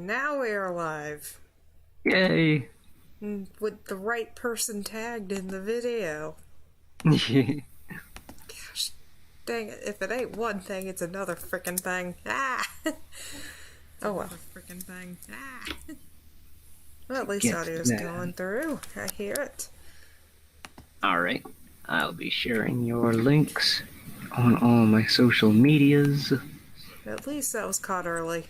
now we are live. Yay! With the right person tagged in the video. Yeah. Gosh, dang it. If it ain't one thing, it's another frickin' thing. Ah! Oh well. Frickin' thing. Ah! Well, at least audio's going through. I hear it. Alright. I'll be sharing your links on all my social medias. At least that was caught early.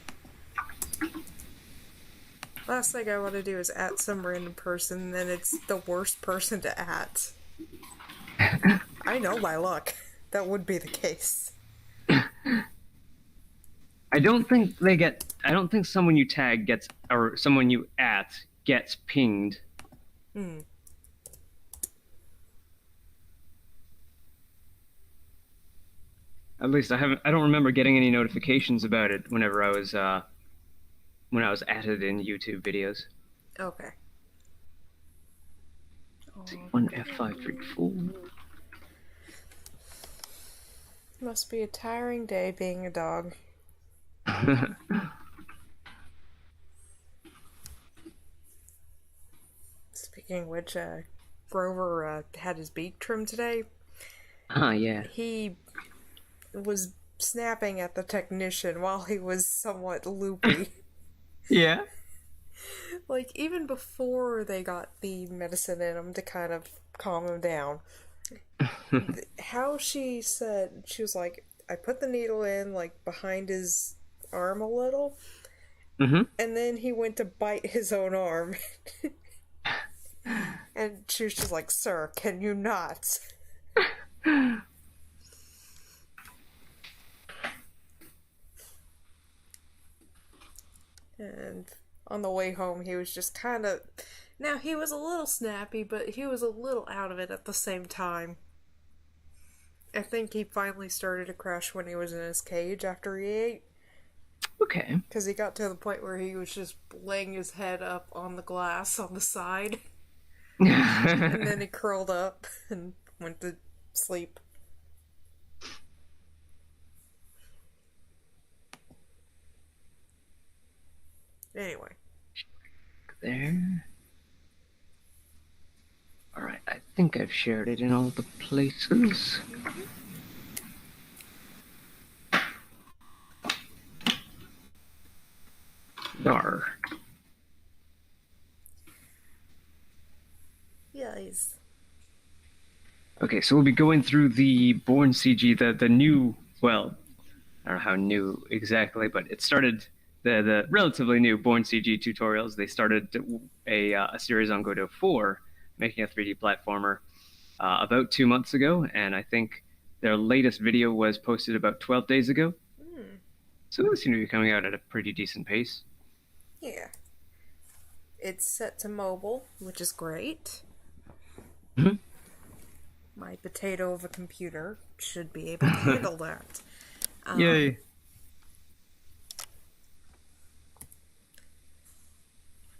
Last thing I want to do is at some random person, and then it's the worst person to at. I know my luck. That would be the case. I don't think someone you tag gets, or someone you at gets pinged. At least I don't remember getting any notifications about it whenever I was added in YouTube videos. Okay. One F534. Must be a tiring day being a dog. Speaking of which, Grover had his beak trimmed today. Yeah. He was snapping at the technician while he was somewhat loopy. Yeah. Like, even before they got the medicine in him to kind of calm him down. How she said, she was like, I put the needle in, like, behind his arm a little. Mm-hmm. And then he went to bite his own arm. And she was just like, sir, can you not? And on the way home, he was just kind of... Now, he was a little snappy, but he was a little out of it at the same time. I think he finally started to crash when he was in his cage after he ate. Okay. Because he got to the point where he was just laying his head up on the glass on the side. And then he curled up and went to sleep. Anyway. There. Alright, I think I've shared it in all the places. Dar. Yes. Okay, so we'll be going through the Born CG, the new, well, I don't know how new exactly, but it started, the relatively new Born CG tutorials. They started a series on Godot 4, making a 3D platformer, about 2 months ago, and I think their latest video was posted about 12 days ago. So they seem to be coming out at a pretty decent pace. Yeah. It's set to mobile, which is great. Mm-hmm. My potato of a computer should be able to handle that. Yay.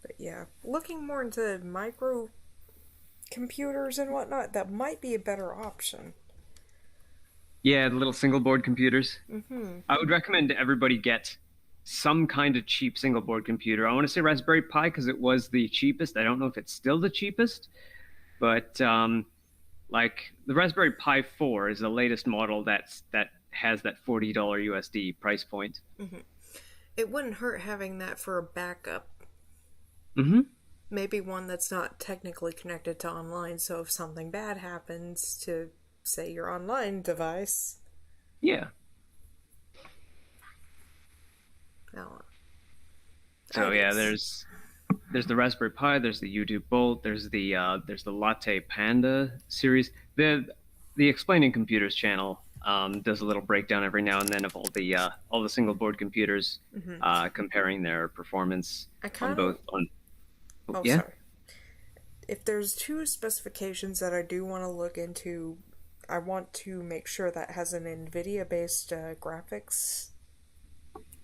But yeah, looking more into micro computers and whatnot, that might be a better option. Yeah, the little single board computers. Mm-hmm. I would recommend everybody get some kind of cheap single board computer. I want to say Raspberry Pi because it was the cheapest. I don't know if it's still the cheapest, but like the Raspberry Pi 4 is the latest model that has that $40 USD price point. Mm-hmm. It wouldn't hurt having that for a backup. Mm-hmm. Maybe one that's not technically connected to online, so if something bad happens to, say, your online device... Yeah. Oh. So yeah, there's the Raspberry Pi, there's the YouTube Bolt, there's the Latte Panda series. The Explaining Computers channel does a little breakdown every now and then of all the single board computers, comparing their performance on both. Sorry. If there's two specifications that I do want to look into, I want to make sure that has an NVIDIA-based graphics.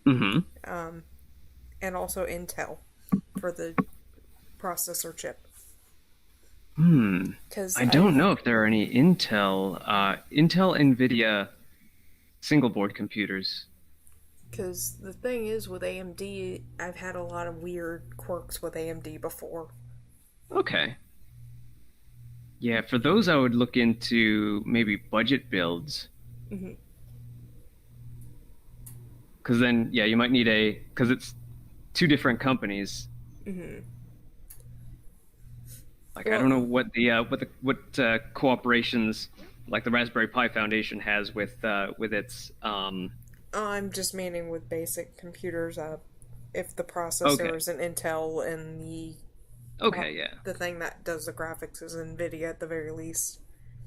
Mm-hmm. And also Intel for the processor chip. I don't know if there are any Intel NVIDIA single board computers. Because the thing is, with AMD, I've had a lot of weird quirks with AMD before. Okay. Yeah, for those I would look into maybe budget builds. Hmm. Because then, yeah, you might need because it's two different companies. Hmm. Like I don't know Well, what cooperations like the Raspberry Pi Foundation has with its I'm just meaning with basic computers. If the processor okay. is an Intel and Okay, yeah. the thing that does the graphics is NVIDIA at the very least.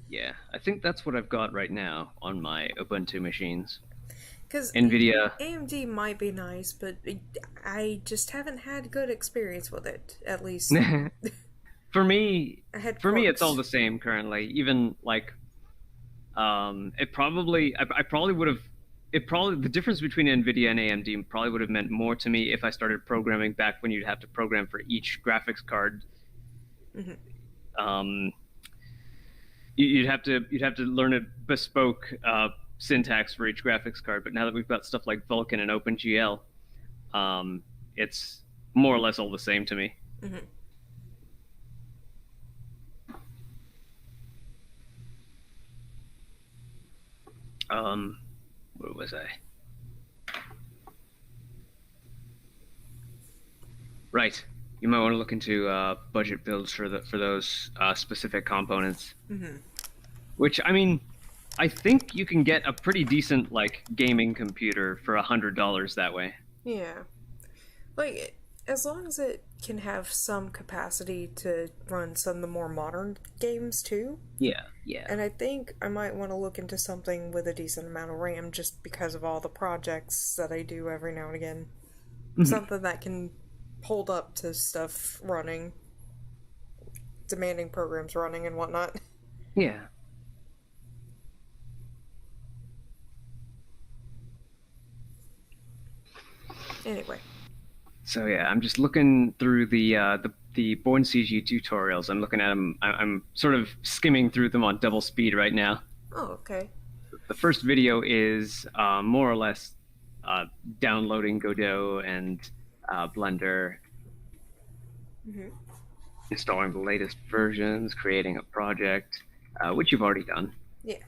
Yeah. I think that's what I've got right now on my Ubuntu machines. Because NVIDIA. AMD might be nice, but I just haven't had good experience with it. At least For me, I had for me it's all quirks. the same currently. Even like it probably I probably would have it probably the difference between Nvidia and AMD probably would have meant more to me if I started programming back when you'd have to program for each graphics card. Hmm. Um, you'd have to learn a bespoke syntax for each graphics card. But now that we've got stuff like Vulkan and OpenGL, it's more or less all the same to me. Hmm. Um, where was I? Right. You might want to look into budget builds for those specific components. Hmm. Which I mean, I think you can get a pretty decent like gaming computer for $100 that way. Yeah. Like, as long as it can have some capacity to run some of the more modern games too. Yeah, yeah. And I think I might want to look into something with a decent amount of RAM just because of all the projects that I do every now and again. Mhm. Something that can hold up to stuff running, demanding programs running and whatnot. Yeah. Anyway. So yeah, I'm just looking through the Born CG tutorials. I'm looking at them. I'm sort of skimming through them on double speed right now. Oh, okay. The first video is more or less uh, downloading Godot and Blender, Hmm. installing the latest versions, creating a project, which you've already done. Yeah.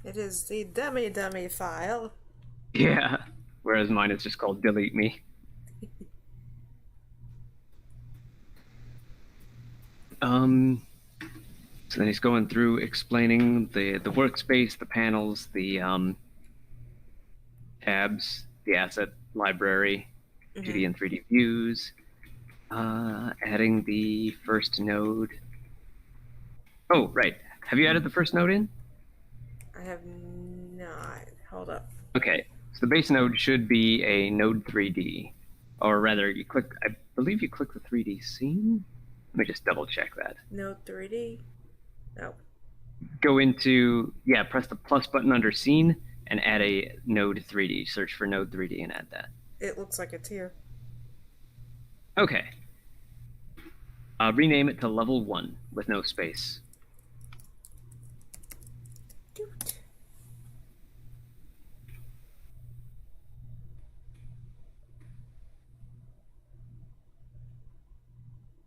It is the dummy file. Yeah. Whereas mine is just called delete me. Um, so then he's going through explaining the workspace, the panels, the tabs, the asset library, Hmm. 2D and 3D views, adding the first node. Oh, right. Have you added the first node in? I have not. Hold up. Okay. So the base node should be a node 3D, or rather, I believe you click the 3D scene. Let me just double check that. Node 3D? No. Go into, yeah, press the plus button under scene and add a node 3D. Search for node 3D and add that. It looks like it's here. Okay. Rename it to level 1 with no space. Doot.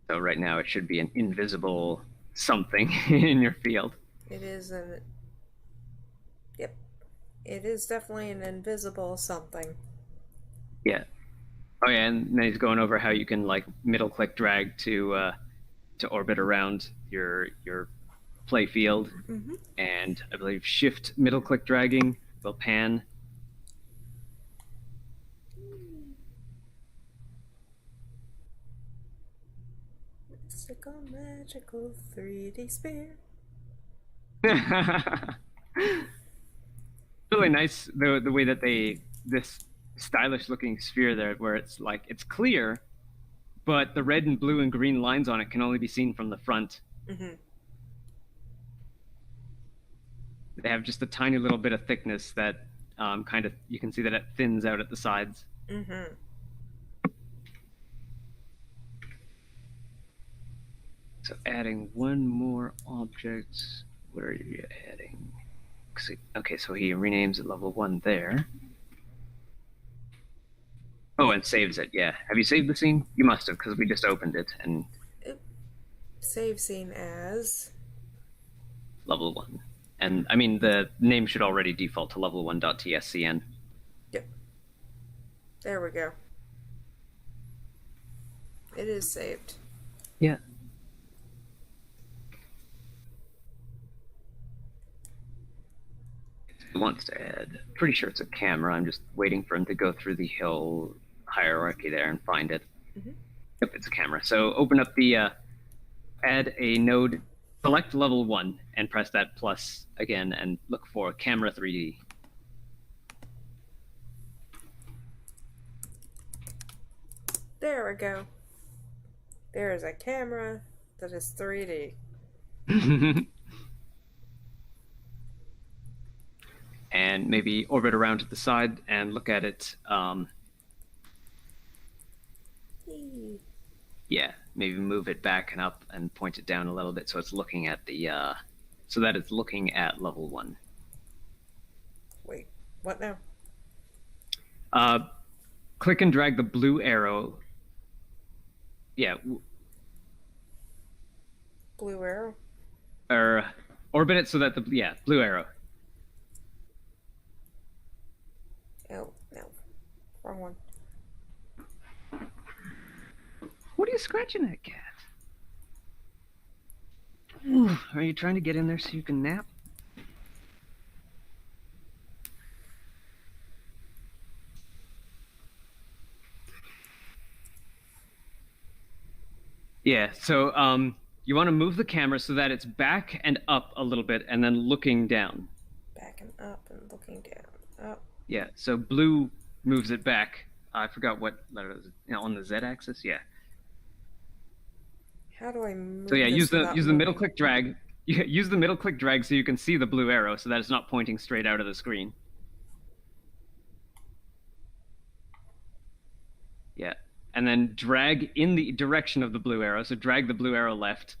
So right now it should be an invisible something in your field. It is an. Yep. It is definitely an invisible something. Yeah. Oh yeah, and then he's going over how you can like middle click drag to orbit around your play field, Mm-hmm. and I believe shift middle click dragging will pan. Mystical, magical 3D sphere. Really nice the way that this stylish looking sphere there where it's like it's clear, but the red and blue and green lines on it can only be seen from the front. Mm-hmm. They have just a tiny little bit of thickness that kind of you can see that it thins out at the sides. Mm-hmm. So adding one more object. Where are you adding? Okay, so he renames it level 1 there. Oh, and saves it. Yeah. Have you saved the scene? You must have, because we just opened it and Save scene as. level one. And I mean, the name should already default to level one.tscn. Yep. There we go. It is saved. Yeah. It wants to add. Pretty sure it's a camera. I'm just waiting for him to go through the hill hierarchy there and find it. Mm-hmm. Yep, it's a camera. So open up the add a node, select level one, and press that plus again, and look for camera 3D. There we go. There is a camera that is 3D. And maybe orbit around to the side and look at it. Yeah, maybe move it back and up and point it down a little bit so it's looking at the so that it's looking at level one. Wait, what now? Click and drag the blue arrow. Yeah, Blue arrow? or orbit it so that the blue arrow. Oh, no. Wrong one. What are you scratching at, cat? Ooh, are you trying to get in there so you can nap? Yeah, so you want to move the camera so that it's back and up a little bit and then looking down. Back and up and looking down. Up. Yeah, so blue moves it back. I forgot what letter it is. On the Z axis? Yeah. How do I move So yeah, this use the without middle moving? click drag. Use the middle click drag so you can see the blue arrow so that it's not pointing straight out of the screen. Yeah. And then drag in the direction of the blue arrow. So drag the blue arrow left.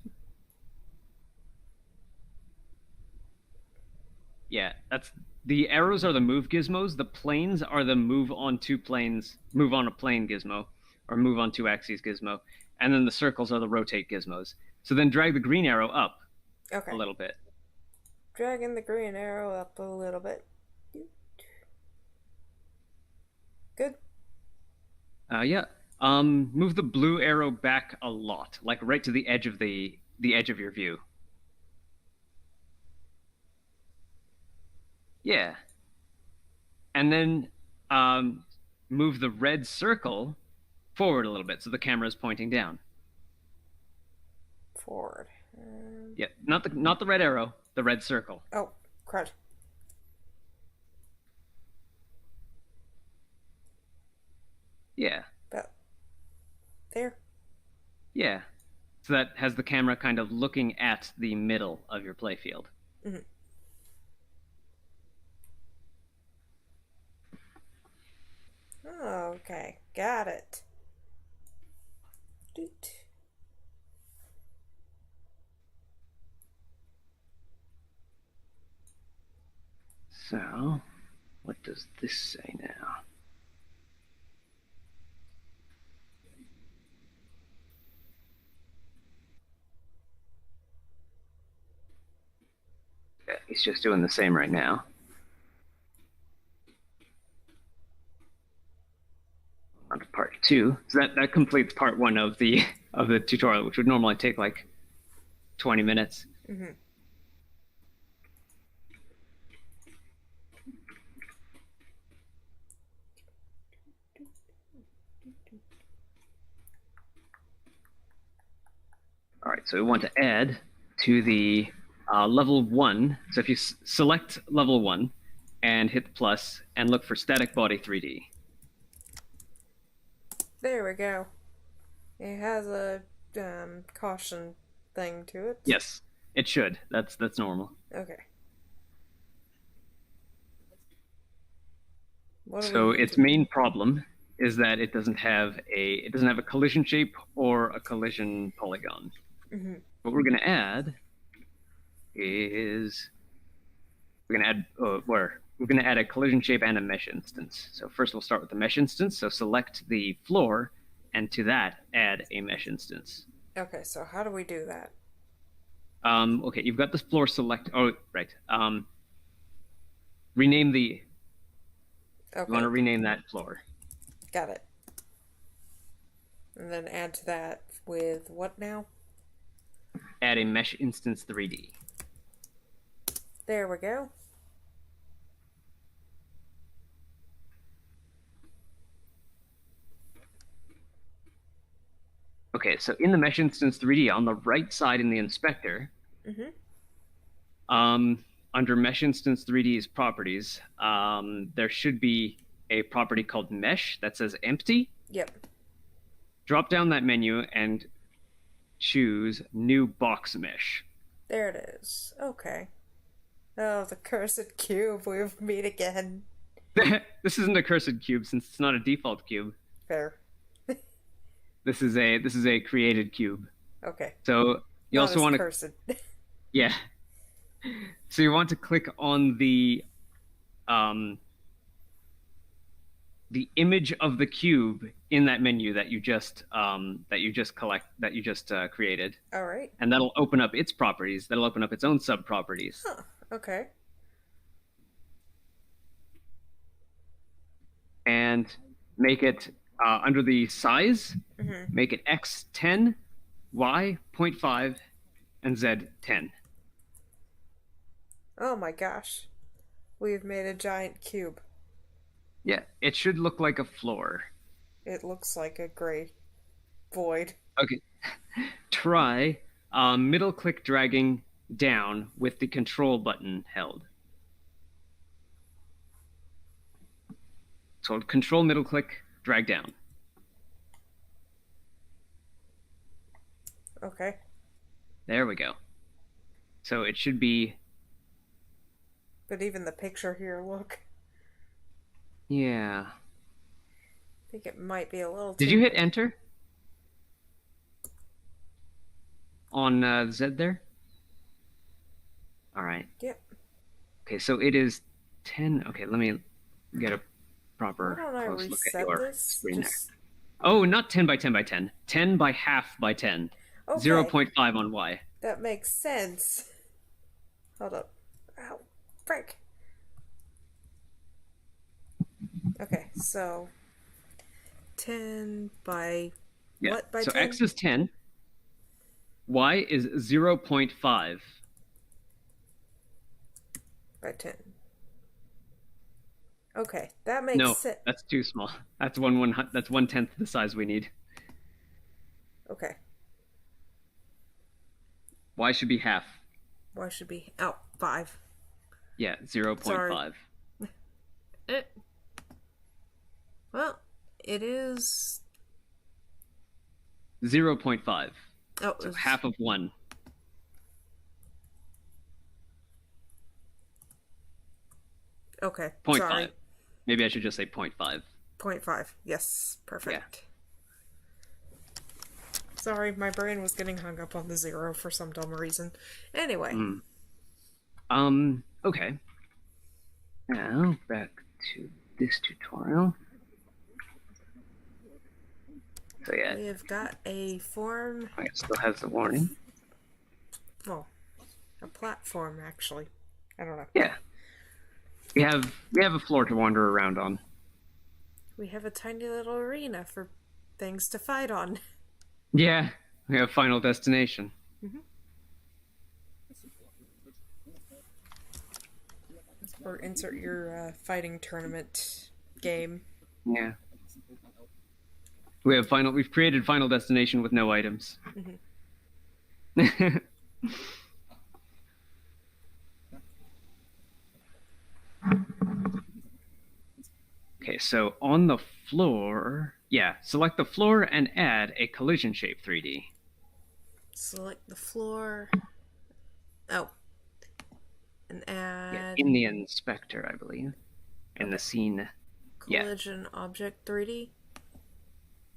Yeah, that's the arrows are the move gizmos. The planes are the move on two planes, move on a plane gizmo, or move on two axes gizmo. And then the circles are the rotate gizmos. So then drag the green arrow up Okay. a little bit. Dragging the green arrow up a little bit. Good. Yeah. Move the blue arrow back a lot, like right to the edge of the edge of your view. Yeah. And then move the red circle forward a little bit so the camera is pointing down. Forward. Yeah, not the red arrow, the red circle. Oh, crud. Yeah. About there. Yeah. So that has the camera kind of looking at the middle of your playfield. Mm-hmm. Oh, okay. Got it. Doot. So, what does this say now? Yeah, he's just doing the same right now. On to part two. So that completes part one of the tutorial, which would normally take like 20 minutes. Mm-hmm. All right, so we want to add to the level one. So if you select level one and hit the plus and look for static body 3D. There we go. It has a caution thing to it. Yes, it should. That's normal. Okay. What do So we need its to- main problem is that it doesn't have a collision shape or a collision polygon. Mm-hmm. What we're going to add is we're going to add we're going to add a collision shape and a mesh instance. So first we'll start with the mesh instance. So select the floor, and to that add a mesh instance. Okay, so how do we do that? Okay, you've got this floor select. Oh, right. Rename the. Okay. You want to rename that floor. Got it. And then add to that with what now? Add a mesh instance 3D. There we go. Okay, so in the mesh instance 3D, on the right side in the inspector, under mesh instance 3D's properties, there should be a property called mesh that says empty. Yep. Drop down that menu and choose new box mesh. There it is. Okay. Oh, the cursed cube. We've met again. This isn't a cursed cube since it's not a default cube. Fair. This is a created cube. Okay. So you Not also as want to cursed. yeah. So you want to click on the image of the cube in that menu that you just created, All right. and that'll open up its properties. That'll open up its own sub properties. Huh. Okay. And make it under the size. Make it x 10, y 0.5, and z 10. Oh my gosh. We've made a giant cube. Yeah, it should look like a floor. It looks like a gray void. Okay. Try middle click dragging down with the control button held. So control middle click, drag down. Okay. There we go. So it should be. But even the picture here, look. Yeah. I think it might be a little Did you hit enter? On Z there? All right. Yep. Okay, so it is 10. Okay, let me get a proper Why don't I close look at reset your this? screen there. Oh, not 10 by 10 by 10. 10 by half by 10. Okay. 0.5 on Y. That makes sense. Hold up. Ow. Frick. Okay, so 10 by Yeah. what by so 10? X is 10. Y is 0.5. By 10. Okay, that makes No, sense. that's too small. That's that's 1/10 the size we need. Okay. Y should be half. Why should be 5. Yeah, 0.5. Well, it is 0.5. oh, So half of 1. Okay. 0.5. Sorry. Maybe I should just say 0.5. 0.5. Yes, perfect. Sorry, my brain was getting hung up on the 0 for some dumb reason. Anyway. Okay. Now, back to this tutorial. So yeah, We have got a form. it still has the warning. Well, a platform, actually. I don't know. Yeah. We have a floor to wander around on. We have a tiny little arena for things to fight on. Yeah, we have Final Destination. Or insert your fighting tournament game. Yeah. We've created Final Destination with no items. Okay, so on the floor, select the floor and add a collision shape 3D. Select the floor. Oh. And add In the inspector, I believe. In the scene. collision object 3D.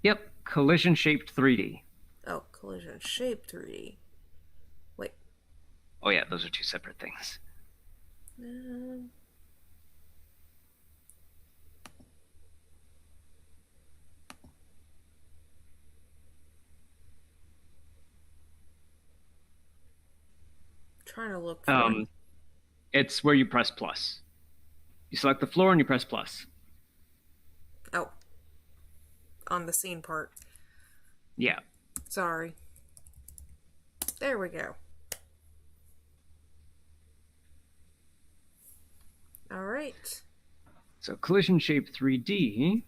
Yep, collision shaped 3D. Oh, collision shape 3D. Wait. Oh yeah, those are two separate things. trying to look for it. Um, it's where you press plus. You select the floor and you press plus. Oh, on the scene part. Yeah. Sorry. There we go. All right. So collision shape 3D.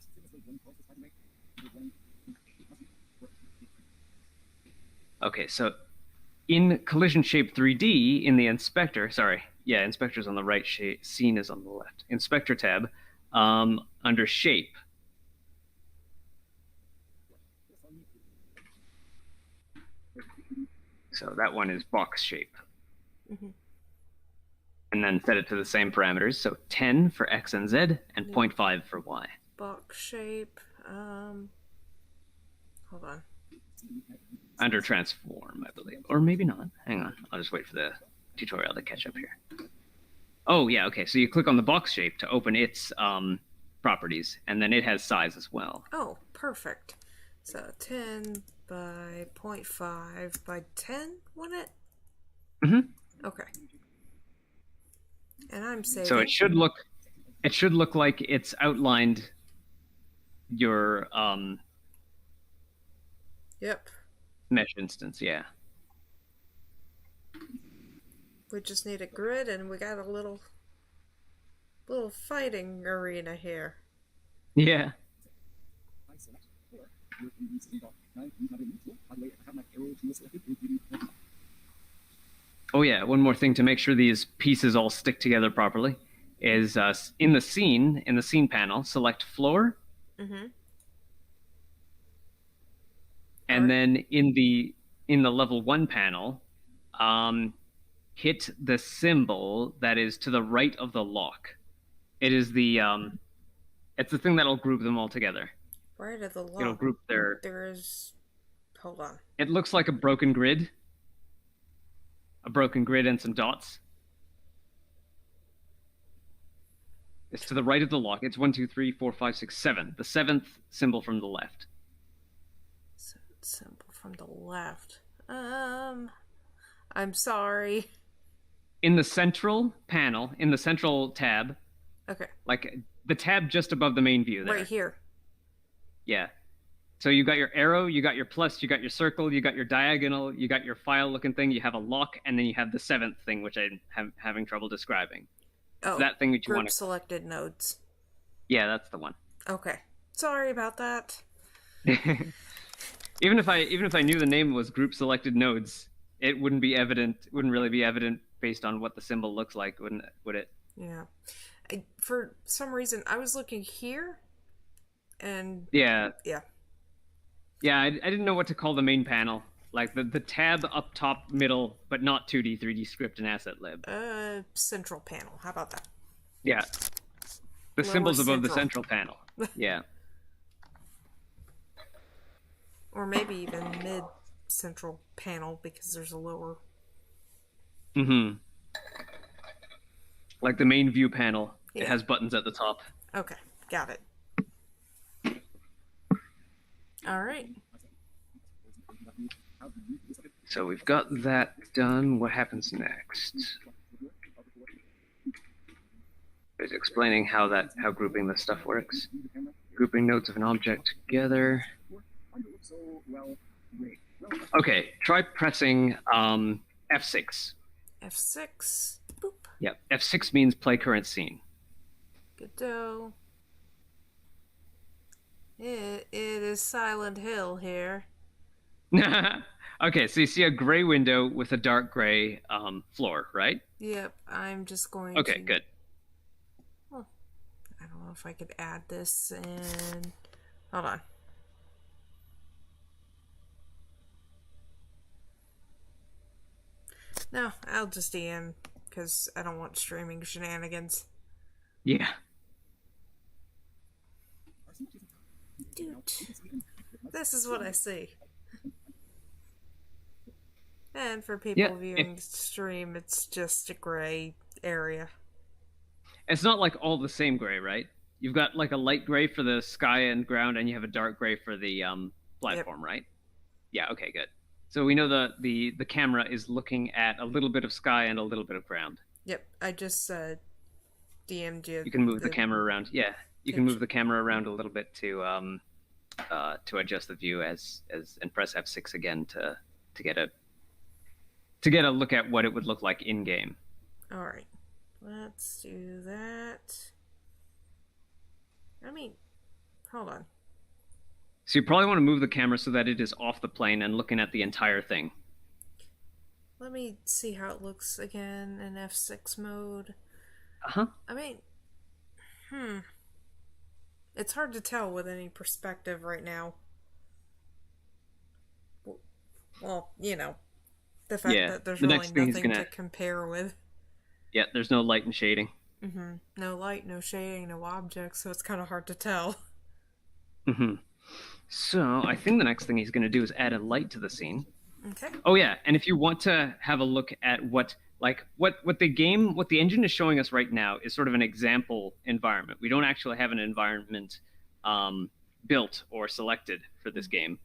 Okay, so in collision shape 3D in the inspector, sorry, yeah, inspector's on the right, scene is on the left. Inspector tab, under shape. So that one is box shape. Mm-hmm. And then set it to the same parameters. So 10 for X and Z and Yeah. 0.5 for Y. Box shape. Hold on. Under transform, I believe. Or maybe not. Hang on. I'll just wait for the tutorial to catch up here. Oh, yeah, okay. So you click on the box shape to open its properties, and then it has size as well. Oh, perfect. So 10 by 0.5 by 10, wouldn't it? Mm-hmm. Okay. And I'm saving. So it should look like it's outlined your Yep. mesh instance, yeah. We just need a grid, and we got a little fighting arena here. Yeah. Oh yeah, one more thing to make sure these pieces all stick together properly is in the scene panel, select floor. Mm-hmm. And then in the level 1 panel, hit the symbol that is to the right of the lock. It is the it's the thing that'll group them all together. Right of the lock. It'll group their. There's. Hold on. It looks like a broken grid. A broken grid and some dots. It's to the right of the lock. It's 1, 2, 3, 4, 5, 6, 7. The 7th symbol from the left. Symbol from the left. I'm sorry. In the central panel, in the central tab. Okay. Like the tab just above the main view there. Right here. Yeah. So you got your arrow, you got your plus, you got your circle, you got your diagonal, you got your file looking thing, you have a lock, and then you have the 7th thing, which I'm having trouble describing. Oh, that thing that you want to. selected nodes. Yeah, that's the one. Okay. Sorry about that. Even if I knew the name was group selected nodes, it wouldn't be evident. It wouldn't really be evident based on what the symbol looks like, would it? Yeah. For some reason, I was looking here, and yeah. Yeah, I didn't know what to call the main panel. Like the tab up top middle, but not 2D, 3D script and asset lib. Central panel. How about that? Yeah. The Lower symbols above the central. central panel. Yeah. Or maybe even mid central panel because there's a lower. Mm-hmm. Like the main view panel. Yeah. It has buttons at the top. Okay, got it. All right. So we've got that done. What happens next? It's explaining how grouping this stuff works. Grouping nodes of an object together. Okay, try pressing F6. F6. Boop. Yep, F6 means play current scene. Good-do. It is Silent Hill here. Okay, so you see a gray window with a dark gray floor, right? Yep, I'm just going Okay, to... good. Well, I don't know if I could add this and... Hold on. No, I'll just DM, because I don't want streaming shenanigans. Yeah. Dude, this is what I see. And for people viewing stream, it's just a gray area. It's not like all the same gray, right? You've got like a light gray for the sky and ground, and you have a dark gray for the platform, right? Yeah, okay, good. So we know the camera is looking at a little bit of sky and a little bit of ground. Yep, I just DM'd you You can move the the camera around. Yeah, you can picture. move the camera around a little bit to adjust the view as and press F6 again to get a to get a look at what it would look like in game. All right, let's do that. I mean, hold on. So you probably want to move the camera so that it is off the plane and looking at the entire thing. Let me see how it looks again in F6 mode. Uh-huh. I mean, hmm. It's hard to tell with any perspective right now. Well, the fact Yeah. that there's The really next thing he's nothing to gonna compare with. yeah, there's no light and shading. No light, no shading, no objects, so it's kind of hard to tell. hmm So I think the next thing he's gonna do is add a light to the scene. Okay. Oh yeah, and if you want to have a look at what the engine is showing us right now is sort of an example environment. We don't actually have an environment built or selected for this game.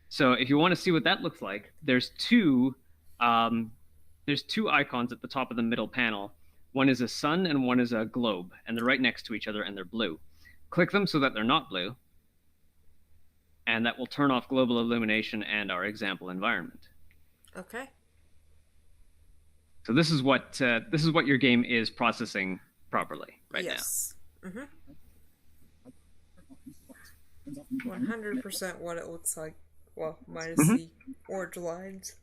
So if you want to see what that looks like, there's two icons at the top of the middle panel. One is a sun and one is a globe, and they're right next to each other and they're blue. Click them so that they're not blue, and that will turn off global illumination and our example environment. Okay. So this is what your game is processing properly right Yes. 100% what it looks like. Well, minus now. the orange lines.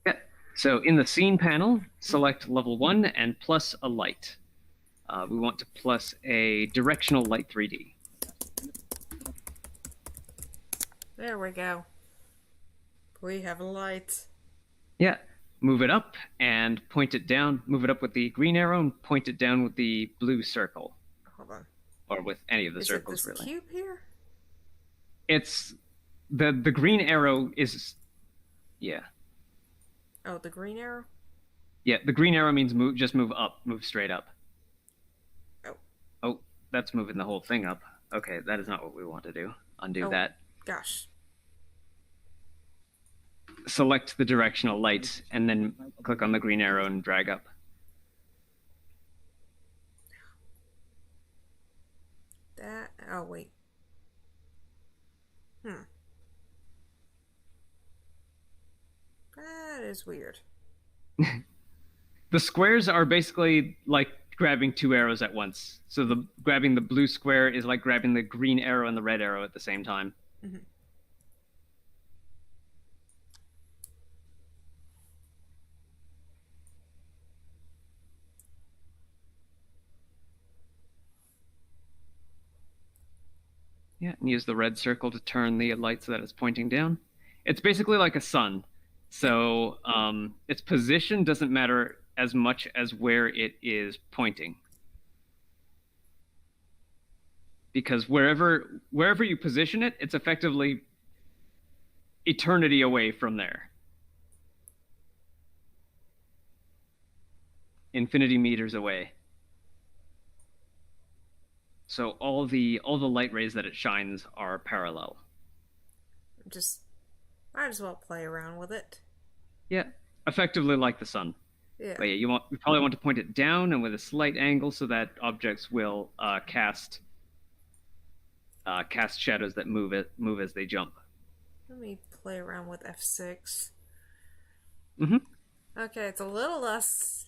Yeah. So in the scene panel, select level 1 and plus a light. We want to plus a directional light 3D. There we go. We have a light. Yeah. Move it up and point it down. Move it up with the green arrow and point it down with the blue circle. Hold on. Or with any of the Is circles, it this really. cube here? It's the green arrow is yeah. Oh, the green arrow? Yeah, the green arrow means move just move up, move straight up. Oh. Oh, that's moving the whole thing up. Okay, that is not what we want to do. Undo that. Gosh. Select the directional light and then click on the green arrow and drag up. Oh, wait. That is weird. The squares are basically like grabbing two arrows at once. So the grabbing the blue square is like grabbing the green arrow and the red arrow at the same time. Yeah, and use the red circle to turn the light so that it's pointing down. It's basically like a sun. So its position doesn't matter as much as where it is pointing. Because wherever you position it, it's effectively eternity away from there. Infinity meters away. So all the light rays that it shines are parallel. Just might as well play around with it. Yeah, effectively like the sun. Yeah. But yeah, you probably want to point it down and with a slight angle so that objects will cast shadows that move as they jump. Let me play around with F6. Mm-hmm. Okay, it's a little less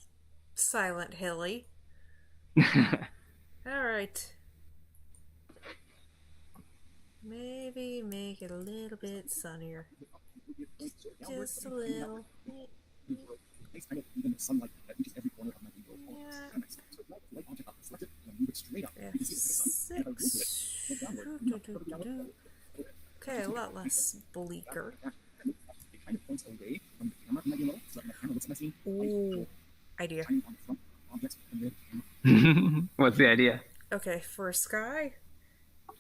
Silent Hilly. Alright. Maybe make it a little bit sunnier. Just a little. Yeah. F6. Okay, a lot less bleaker. Ooh, idea. What's the idea? Okay, for sky,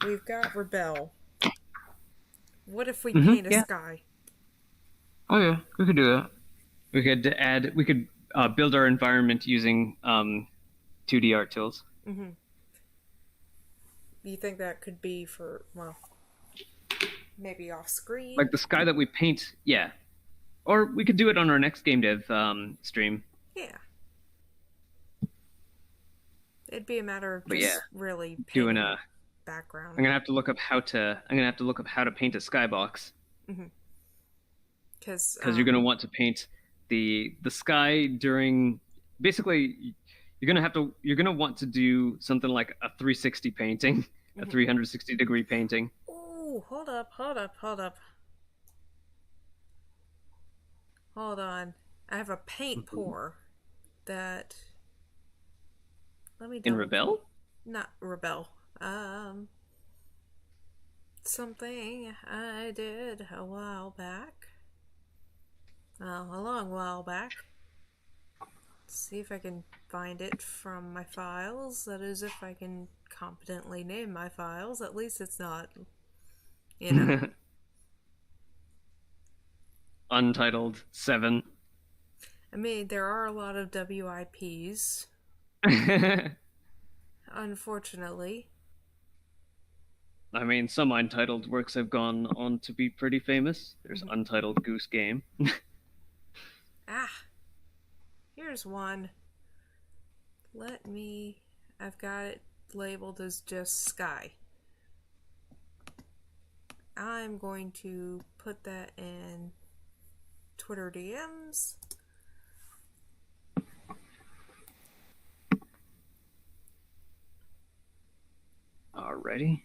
we've got rebel. What if we paint a sky? Oh yeah, we could do that. We could build our environment using 2D art tools. Do you think that could be for, well, maybe off screen? Like the sky that we paint, yeah. Or we could do it on our next game dev stream. Yeah. It'd be a matter of But yeah, just really doing painting the a. background. I'm gonna have to look up how to. I'm gonna have to look up how to paint a skybox Mm-hmm. Because, because you're gonna want to paint the sky during. Basically, you're gonna want to do something like a 360 painting, a mm-hmm. 360-degree painting. Oh, hold up, hold up, hold up. Hold on. I have a paint Mhm. pour that. Let me In double check. Rebel? Not rebel. Um, Something I did a while back. A long while back. Let's see if I can find it from my files. That is, if I can competently name my files. At least it's not, you know. Untitled 7. I mean, there are a lot of WIPs, unfortunately. I mean, some untitled works have gone on to be pretty famous. There's Mm-hmm. Untitled Goose Game. Ah, here's one. Let me. I've got it labeled as just Sky. I'm going to put that in Twitter DMs. Alrighty.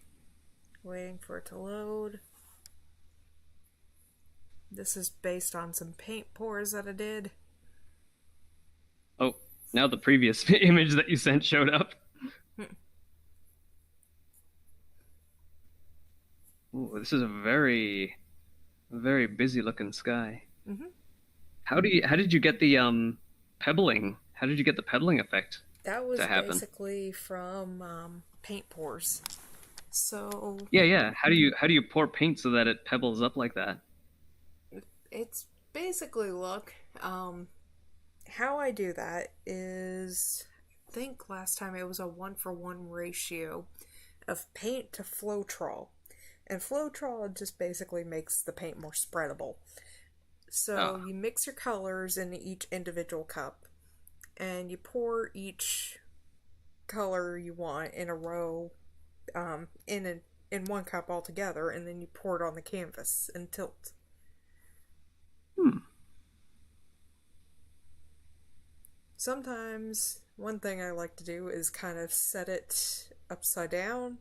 Waiting for it to load. This is based on some paint pours that I did. Oh, now the previous image that you sent showed up. Ooh, this is a very busy looking sky. Mm-hmm. How did you get the pebbling? How did you get the pebbling effect That to was happen? basically from paint pours. So Yeah. How do you pour paint so that it pebbles up like that? it's basically look. How I do that is, I think last time it was a 1-for-1 ratio of paint to Floetrol. And Floetrol just basically makes the paint more spreadable. So Oh, you mix your colors in each individual cup and you pour each color you want in a row in one cup altogether, and then you pour it on the canvas and tilt. hmm. Sometimes one thing I like to do is kind of set it upside down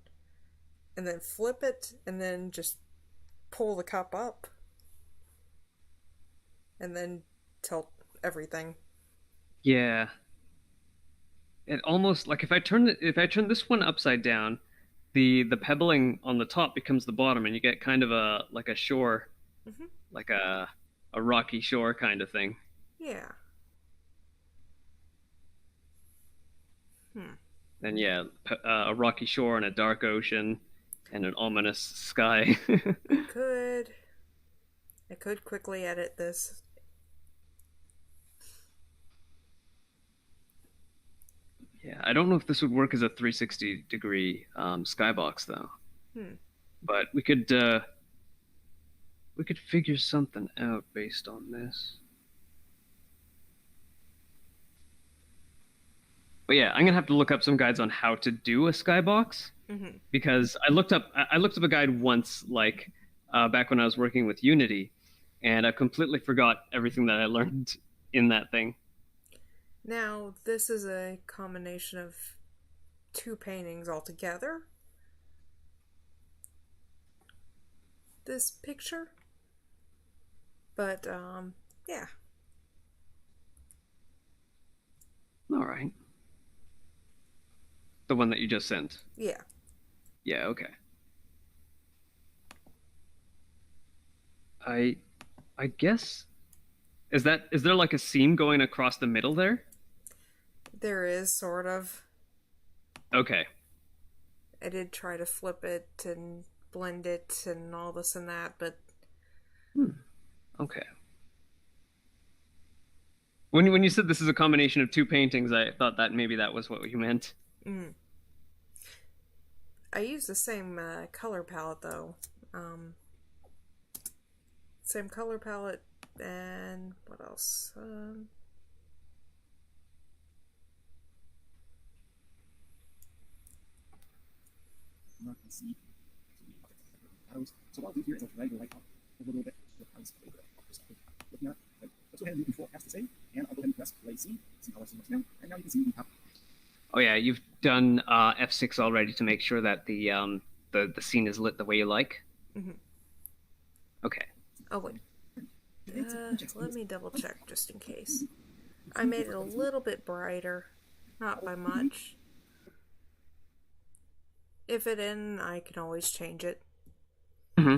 and then flip it and then just pull the cup up and then tilt everything. Yeah. It almost like if I turn this one upside down, the pebbling on the top becomes the bottom, and you get kind of a like a shore, Mm-hmm. like a rocky shore kind of thing. Yeah. Hmm. And yeah, a rocky shore and a dark ocean and an ominous sky. I could. I could quickly edit this. Yeah, I don't know if this would work as a 360-degree skybox though, Hmm. but we could figure something out based on this. But yeah, I'm gonna have to look up some guides on how to do a skybox Mm-hmm. because I looked up a guide once, like back when I was working with Unity, and I completely forgot everything that I learned in that thing. Now, this is a combination of two paintings altogether. This picture. But, yeah. All right, the one that you just sent. Yeah. Yeah, okay. I I guess is there like a seam going across the middle there? There is, sort of. Okay. I did try to flip it and blend it and all this and that, but Hmm. Okay. When you said this is a combination of two paintings, I thought that maybe that was what you meant. mm, I use the same color palette though. Um, Same color palette And what else? So what I'll do here is I'll drag the light up a little bit with how it's looking at. Right. Let's go ahead and do Control S to save, and I'll go ahead and press Play C. See how our scene looks now, and now you can see the Oh yeah, you've done F6 already to make sure that the scene is lit the way you like. Mm-hmm. Okay. Oh wait. Let me double check just in case. I made it a little bit brighter, not by much. If it didn't, I can always change it. Mm-hmm.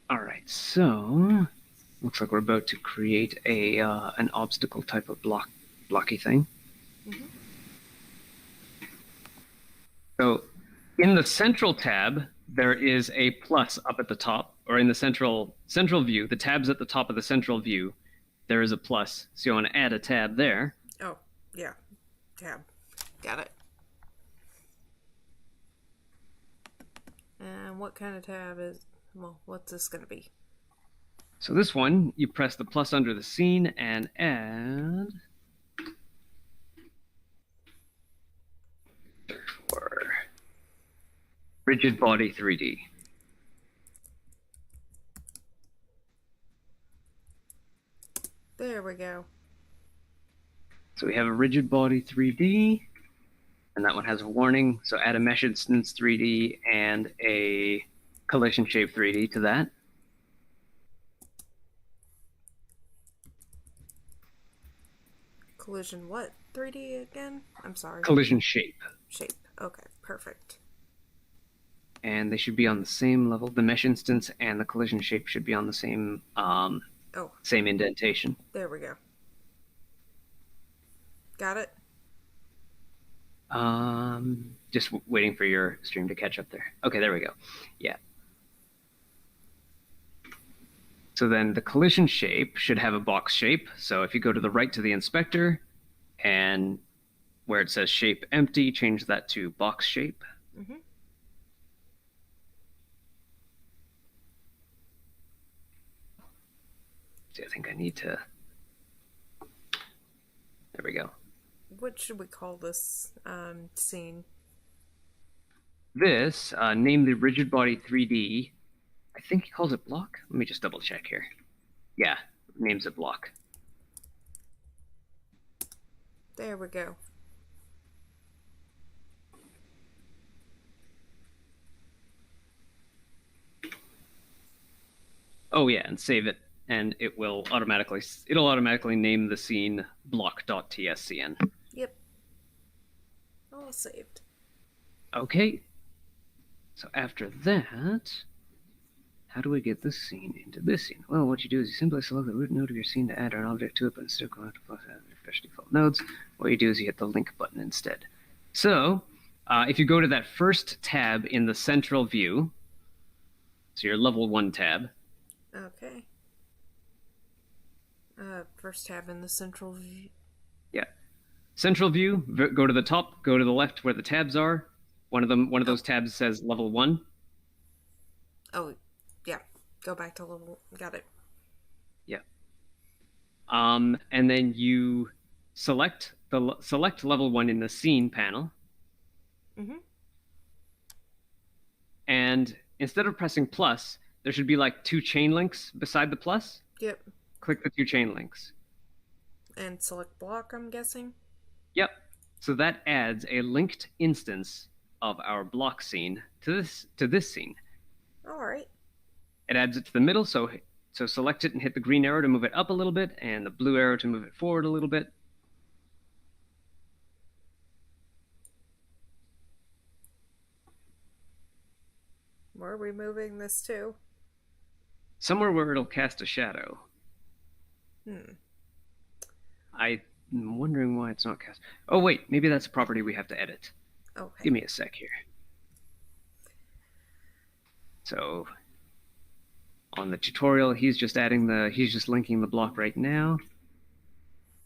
All right, so looks like we're about to create a an obstacle type of blocky thing. Mm-hmm. So in the central tab, there is a plus up at the top, or in the central view, the tabs at the top of the central view, there is a plus. So you want to add a tab there. Oh, yeah. Tab. Got it. And what kind of tab is... Well, what's this going to be? So this one, you press the plus under the scene and add... for rigid body 3D. There we go. So we have a rigid body 3D, and that one has a warning. So add a mesh instance 3D and a collision shape 3D to that. Collision what? 3D again? I'm sorry. Collision shape. Shape. Okay, perfect. And they should be on the same level. The mesh instance and the collision shape should be on the same same indentation. There we go. Got it? Just waiting for your stream to catch up there. Okay, there we go. Yeah. So then the collision shape should have a box shape. So if you go to the right to the inspector and where it says shape empty, change that to box shape. Mm-hmm. See, I think I need to... There we go. What should we call this scene? This, name the rigid body 3D. I think he calls it block. Let me just double check here. Yeah, names it block. There we go. Oh yeah, and save it, and it'll automatically name the scene block.tscn. Yep. All saved. Okay. So after that, how do we get this scene into this scene? Well, what you do is you simply select the root node of your scene to add an object to it, but instead of going to plus add refresh default nodes, what you do is you hit the link button instead. So if you go to that first tab in the central view, so your level 1 tab. Okay. First tab in the central view. Yeah. Central view, go to the top, go to the left where the tabs are. One of those tabs says level 1. Oh, yeah. Go back to level. Got it. Yeah. And then you select level 1 in the scene panel. Mm-hmm. And instead of pressing plus, there should be like 2 chain links beside the plus. Yep. Click the 2 chain links. And select block, I'm guessing. Yep. So that adds a linked instance of our block scene to this scene. All right. It adds it to the middle, so select it and hit the green arrow to move it up a little bit, and the blue arrow to move it forward a little bit. Where are we moving this to? Somewhere where it'll cast a shadow. I'm wondering why it's not cast. Oh wait, maybe that's a property we have to edit. Okay. Give me a sec here. So on the tutorial, he's just linking the block right now.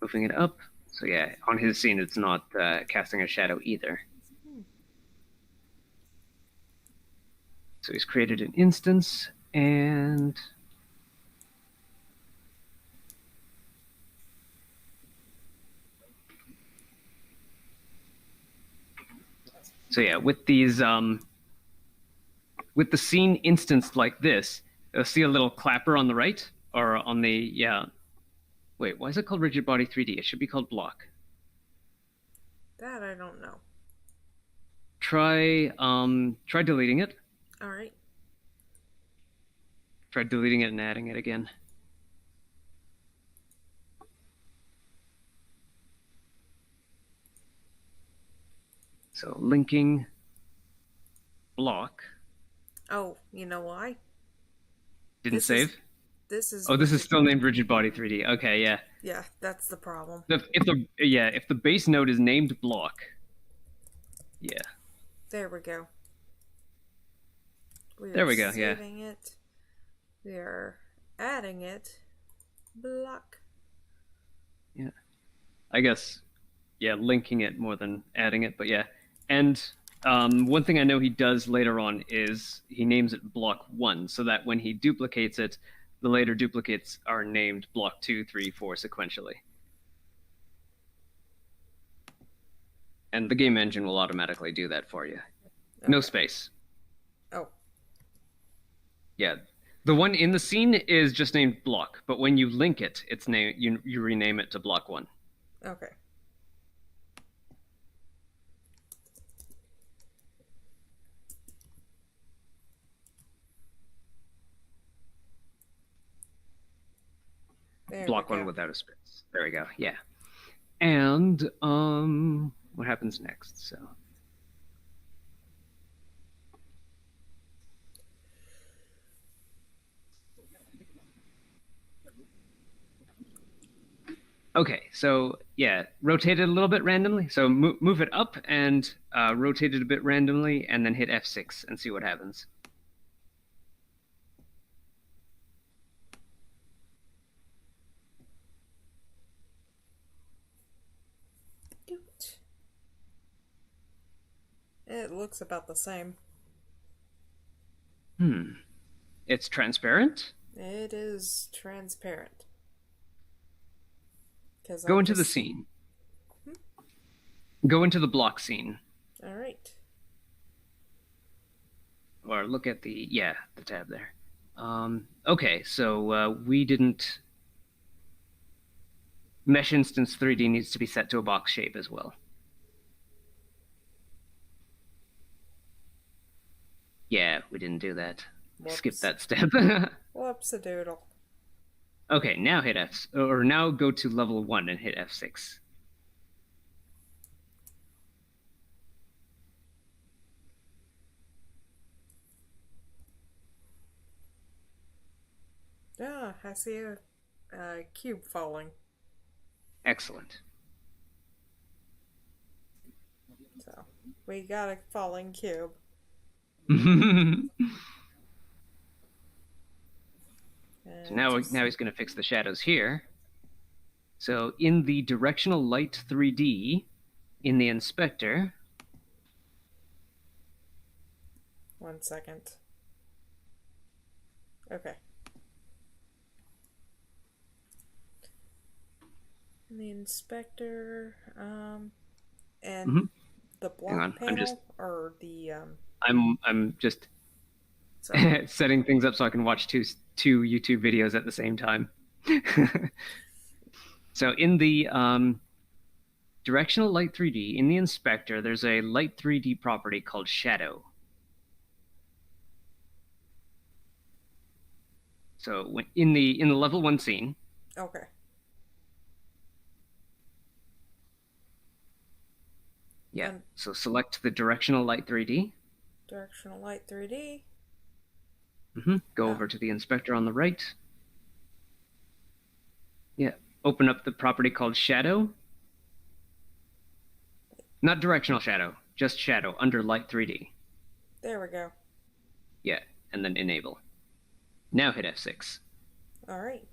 moving it up. So yeah, on his scene, it's not casting a shadow either. So he's created an instance, and so yeah, with these with the scene instanced like this, you'll see a little clapper on the right, or on the, yeah. Wait, why is it called Rigid Body 3D? It should be called Block. That I don't know. Try deleting it. All right. Try deleting it and adding it again. So linking block. Oh, you know why? Didn't This save? This is. Oh, this is Rigid still Body. named Rigid Body 3D. Okay, yeah. Yeah, that's the problem. If the base node is named block. Yeah. There we go. There we go, yeah. Saving it. We are adding it. Block. Yeah. I guess, yeah, linking it more than adding it, but yeah. And one thing I know he does later on is he names it block 1, so that when he duplicates it, the later duplicates are named block 2, 3, 4 sequentially. And the game engine will automatically do that for you. Okay. No space. Oh, Yeah. The one in the scene is just named block, but when you link it, it's you rename it to block 1. okay. There Block we 1 go. without a space. There we go. Yeah. And what happens next? So okay, so yeah, rotate it a little bit randomly. So move it up and rotate it a bit randomly, and then hit F6 and see what happens. Cute. It looks about the same. It's transparent. It is transparent. Go into the scene. Go into the block scene. All right. Or look at the tab there. Okay, so we didn't. Mesh instance 3D needs to be set to a box shape as well. Yeah, we didn't do that. Whoops. Skip that step. Whoops-a-doodle. Okay, now hit now go to level 1 and hit F6. Ah, I see a cube falling. Excellent. So, we got a falling cube. So now he's going to fix the shadows here. So in the directional light 3D, in the inspector. 1 second. Okay. In the inspector, and the block Hang on, panel, or the I'm just sorry. setting things up so I can watch two YouTube videos at the same time. So in the directional light 3D, in the inspector, there's a light 3D property called shadow. So when in the level 1 scene, Okay. yeah. And So select the directional light 3D. directional light 3D. Go over to the inspector on the right. Yeah. Open up the property called shadow. Not directional shadow, just shadow under light 3D. There we go. Yeah, and then enable. Now hit F6. All right.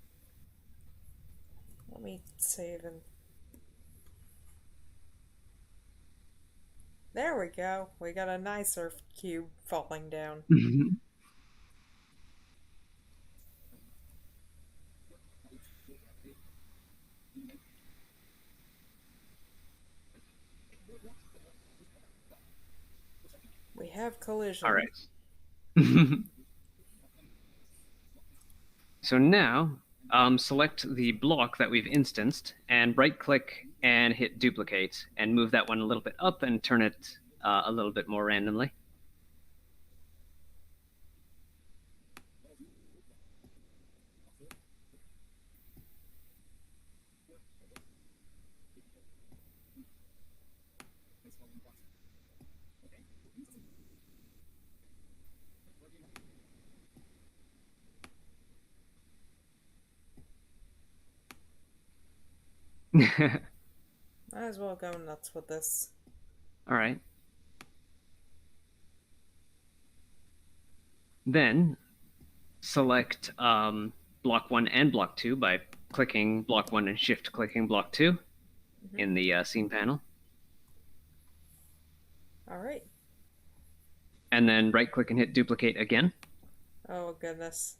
Let me save and There we go. We got a nicer cube falling down. We have All collision. right. So now, select the block that we've instanced and right-click and hit duplicate and move that one a little bit up and turn it a little bit more randomly. Might as well go nuts with this. All right. Then select block 1 and block 2 by clicking block 1 and shift clicking block 2 in the scene panel. All right. And then right click and hit duplicate again. Oh, goodness.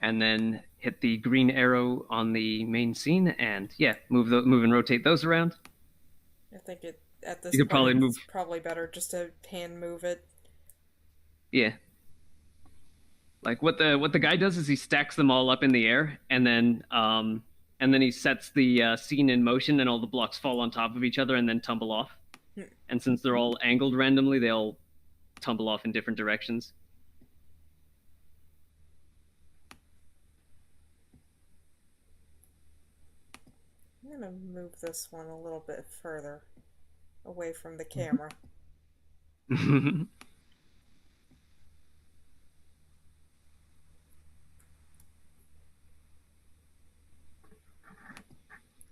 And then hit the green arrow on the main scene and yeah, move and rotate those around. I think it at this You could point probably it's move. probably better just to hand move it. Yeah. Like what the guy does is he stacks them all up in the air and then he sets the scene in motion and all the blocks fall on top of each other and then tumble off. And since they're all angled randomly, they all tumble off in different directions. I'm gonna move this one a little bit further away from the camera.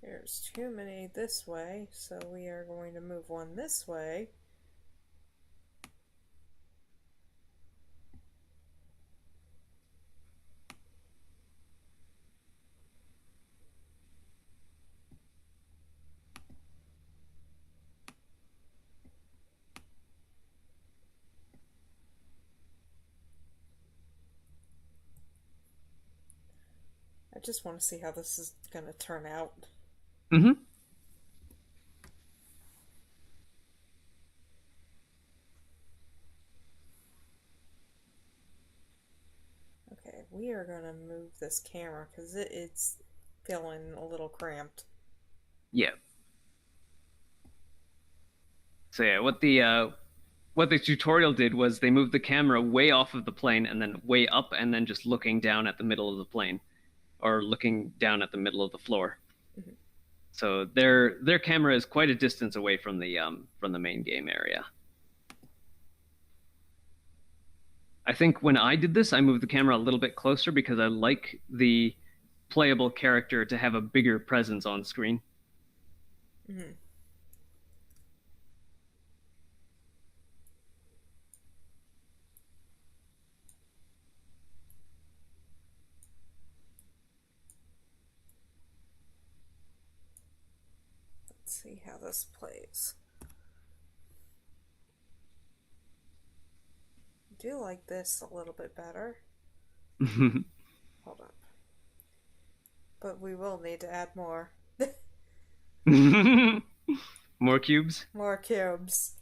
There's too many this way, so we are going to move one this way. I just want to see how this is going to turn out. Mm-hmm. Okay, we are going to move this camera because it's feeling a little cramped. Yeah. So yeah, what the tutorial did was they moved the camera way off of the plane and then way up and then just looking down at the middle of the plane or looking down at the middle of the floor. Mm-hmm. So their camera is quite a distance away from the main game area. I think when I did this, I moved the camera a little bit closer because I like the playable character to have a bigger presence on screen. Mm-hmm. Let's see how this plays. I do like this a little bit better. Hold up. But we will need to add more. More cubes? More cubes.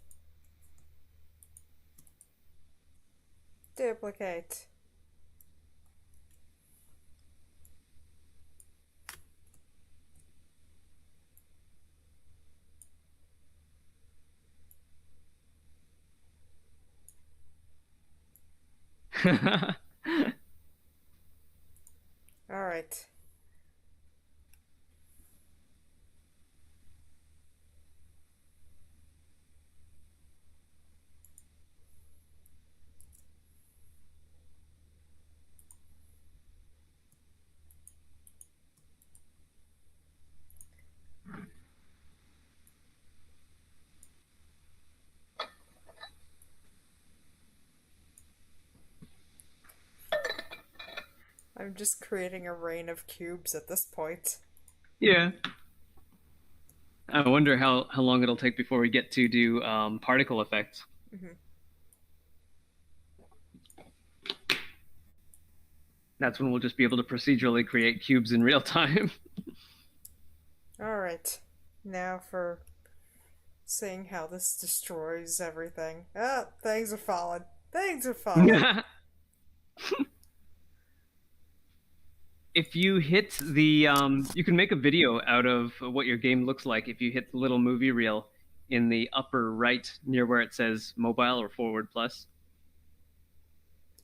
Duplicate. All right. I'm just creating a rain of cubes at this point. Yeah. I wonder how long it'll take before we get to do particle effects. Hmm. That's when we'll just be able to procedurally create cubes in real time. All right. Now for seeing how this destroys everything. Ah, things are falling. Things are falling. If you hit the, you can make a video out of what your game looks like if you hit the little movie reel in the upper right near where it says mobile or forward plus.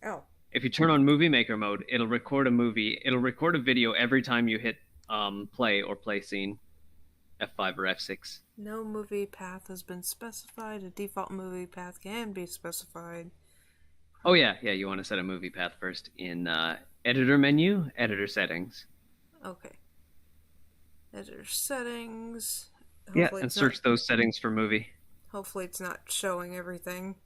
Oh, If you turn on movie maker mode, it'll record a movie. It'll record a video every time you hit play or play scene, F5 or F6. no movie path has been specified. A default movie path can be specified. Oh yeah, yeah. You want to set a movie path first in editor menu, editor settings. Okay. Editor settings. Yeah, Hopefully and it's not. search those settings for movie. Hopefully it's not showing everything.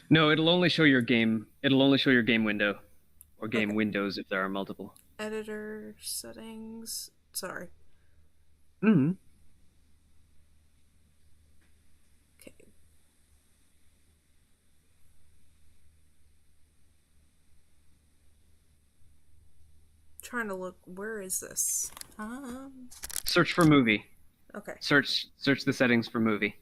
No, it'll only show your game. It'll only show your game window, or game Okay. windows if there are multiple. Editor settings. Sorry. Hmm. Okay. Trying to look. Where is this? Search for movie. Okay. Search the settings for movie.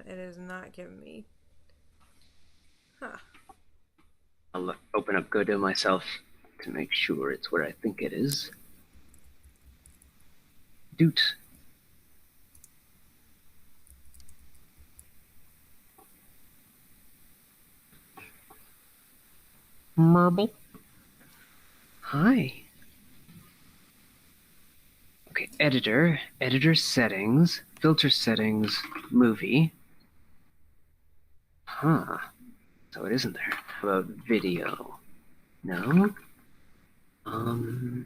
It is not giving me. Huh. I'll open up Godot myself to make sure it's where I think it is. Doot. Marble. Hi. Okay, editor settings, filter settings, movie. Huh. So it isn't there. How about video? No. Um,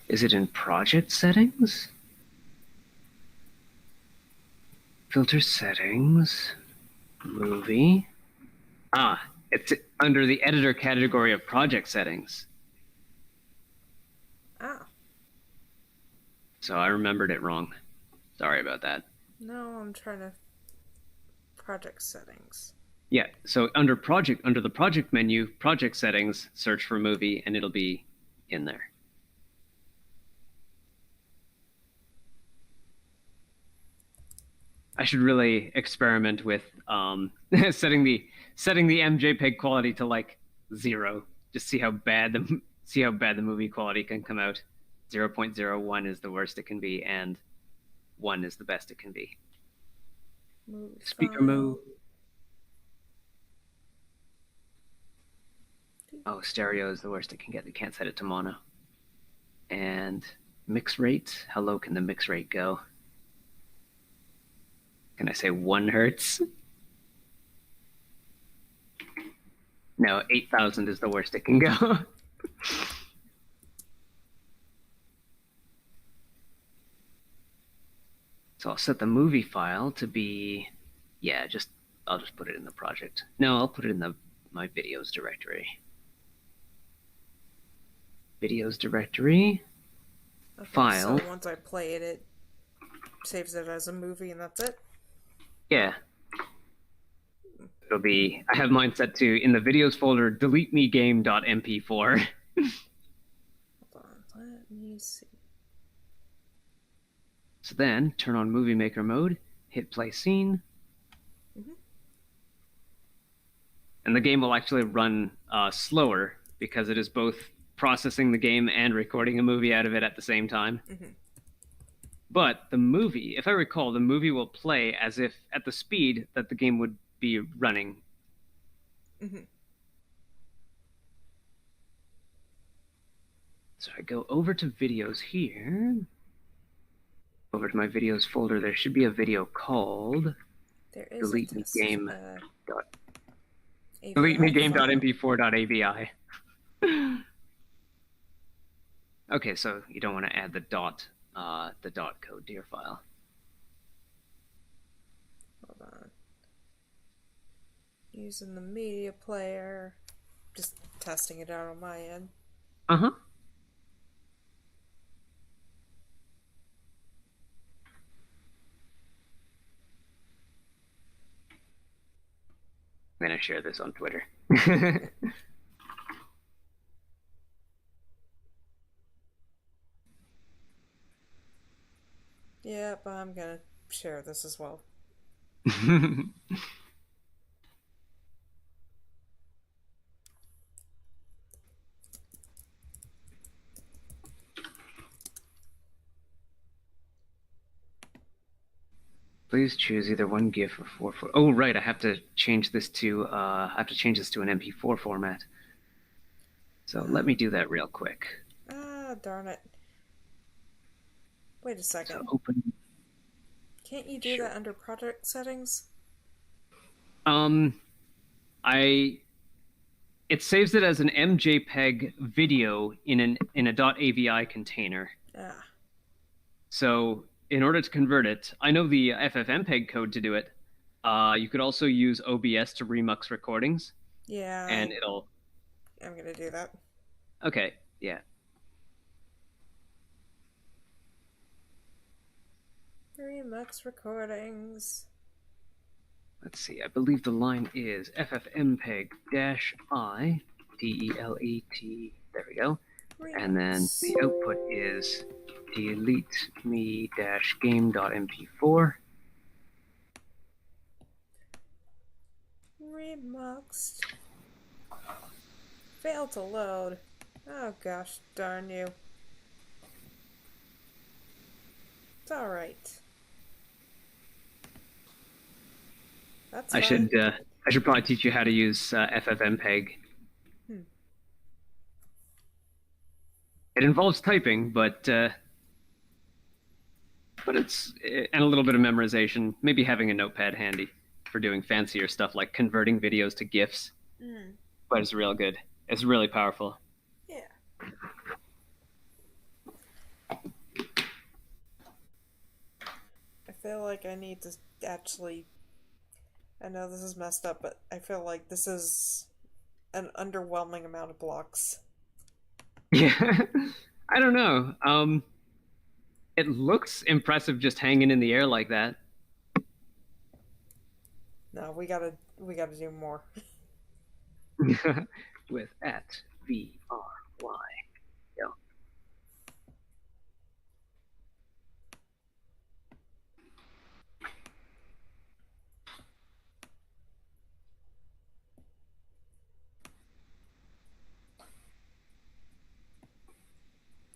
is it in project settings? Filter settings, movie. Ah, it's under the editor category of project settings. Ah. So I remembered it wrong. Sorry about that. No, I'm trying to. Project settings. Yeah, so under the project menu, project settings, search for movie, and it'll be in there. I should really experiment with setting the MJPEG quality to like 0. Just see how bad the movie quality can come out. 0.01 is the worst it can be, and 1 is the best it can be. Movie Speaker file. mode. Oh, stereo is the worst it can get. You can't set it to mono. And mix rate. How low can the mix rate go? Can I say 1 hertz? No, 8,000 is the worst it can go. So I'll set the movie file to be, yeah, I'll just put it in the project. No, I'll put it in my videos directory. Videos directory. Okay, File. So once I play it, it saves it as a movie, and that's it. Yeah. It'll be, I have mine set to, in the videos folder, delete me game.mp4. Hold on, let me see. So then, turn on Movie Maker mode, hit play scene, and the game will actually run slower because it is both processing the game and recording a movie out of it at the same time. But the movie, if I recall, the movie will play as if at the speed that the game would be running. So I go over to videos here. over to my videos folder. There should be a video called There is a delete me test game dot delete me AVI file. game.mp4.avi. Okay, so you don't want to add the dot code to your file. Hold on. Using the media player. Just testing it out on my end. Uh-huh. I'm gonna share this on Twitter. Yep, I'm gonna share this as well. Please choose either one GIF or 4. Oh, right, I have to change this to an MP4 format. So let me do that real quick. Ah, darn it. Wait a second. So open. Can't you do Sure. that under project settings? Um, I it saves it as an MJPEG video in a .avi container. Ah, So in order to convert it, I know the FFmpeg code to do it. You could also use OBS to remux recordings, yeah, and it'll. I'm gonna do that. Okay, yeah. Remix recordings. Let's see. I believe the line is FFmpeg -I DELET. There we go. And then Remix. the output is delete me game.mp4. Remixed. Failed to load. Oh gosh, darn you. It's alright. That's I fine. should probably teach you how to use FFmpeg. Hmm. It involves typing, but it's and a little bit of memorization. Maybe having a notepad handy for doing fancier stuff like converting videos to GIFs. Mm. But it's real good. It's really powerful. Yeah. I feel like I need to actually. I know this is messed up, but I feel like this is an underwhelming amount of blocks. Yeah, I don't know. It looks impressive just hanging in the air like that. No, we gotta do more. With at VRY. Yeah.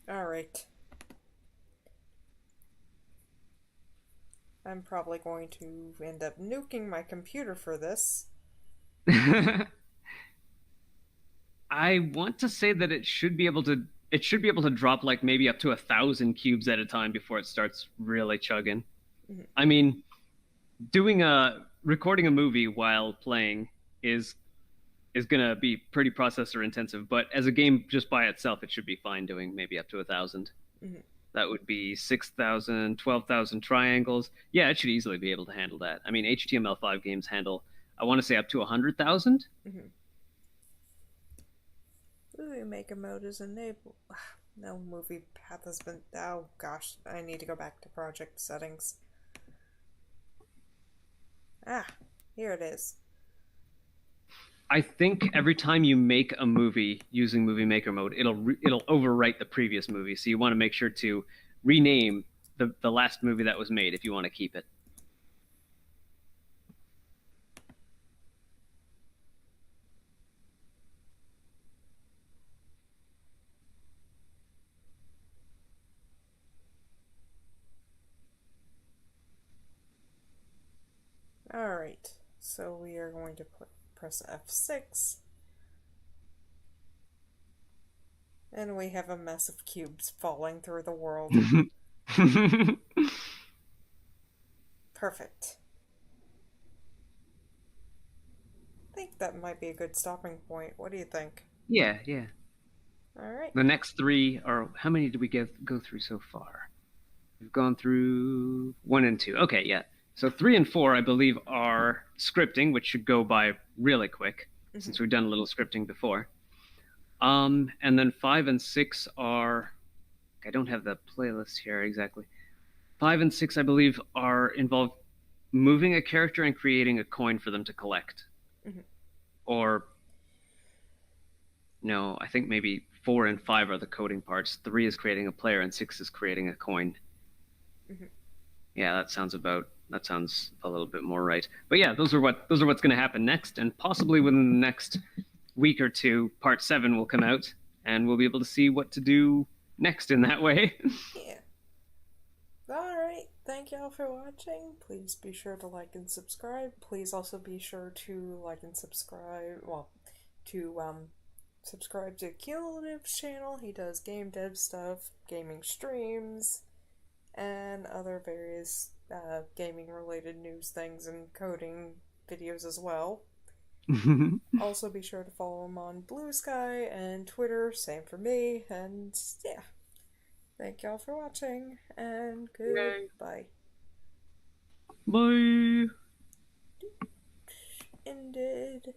Alright. I'm probably going to end up nuking my computer for this. I want to say that it should be able to drop like maybe up to 1,000 cubes at a time before it starts really chugging. Mhm. I mean, recording a movie while playing is gonna be pretty processor intensive, but as a game just by itself, it should be fine doing maybe up to 1,000. Mhm. That would be 6,000, 12,000 triangles. Yeah, it should easily be able to handle that. I mean, HTML5 games handle, I want to say up to 100,000. Mhm. Movie maker mode is enabled. No movie path has been. Oh gosh, I need to go back to project settings. Ah, here it is. I think every time you make a movie using Movie Maker mode, it'll overwrite the previous movie. So you want to make sure to rename the last movie that was made if you want to keep it. Alright, so we are going to press F6. And we have a mess of cubes falling through the world. Perfect. I think that might be a good stopping point. What do you think? Yeah, yeah. All right. The next three are how many did we go through so far? We've gone through one and two. Okay, yeah. So three and four, I believe, are scripting, which should go by really quick Mm-hmm. since we've done a little scripting before. And then five and six are. I don't have the playlist here exactly. Five and six, I believe, are involved moving a character and creating a coin for them to collect. Mm-hmm. Or no, I think maybe four and five are the coding parts. Three is creating a player, and six is creating a coin. Mm-hmm. Yeah, that sounds a little bit more right. But yeah, those are what's going to happen next, and possibly within the next week or two, part seven will come out, and we'll be able to see what to do next in that way. Yeah. Alright, thank y'all for watching. Please be sure to like and subscribe. Please also be sure to like and subscribe, well, to subscribe to Cumulative's channel. He does game dev stuff, gaming streams, and other various gaming related news things and coding videos as well. Also be sure to follow him on Blue Sky and Twitter, same for me, and yeah. Thank y'all for watching, and Yay. goodbye. Bye. Ended.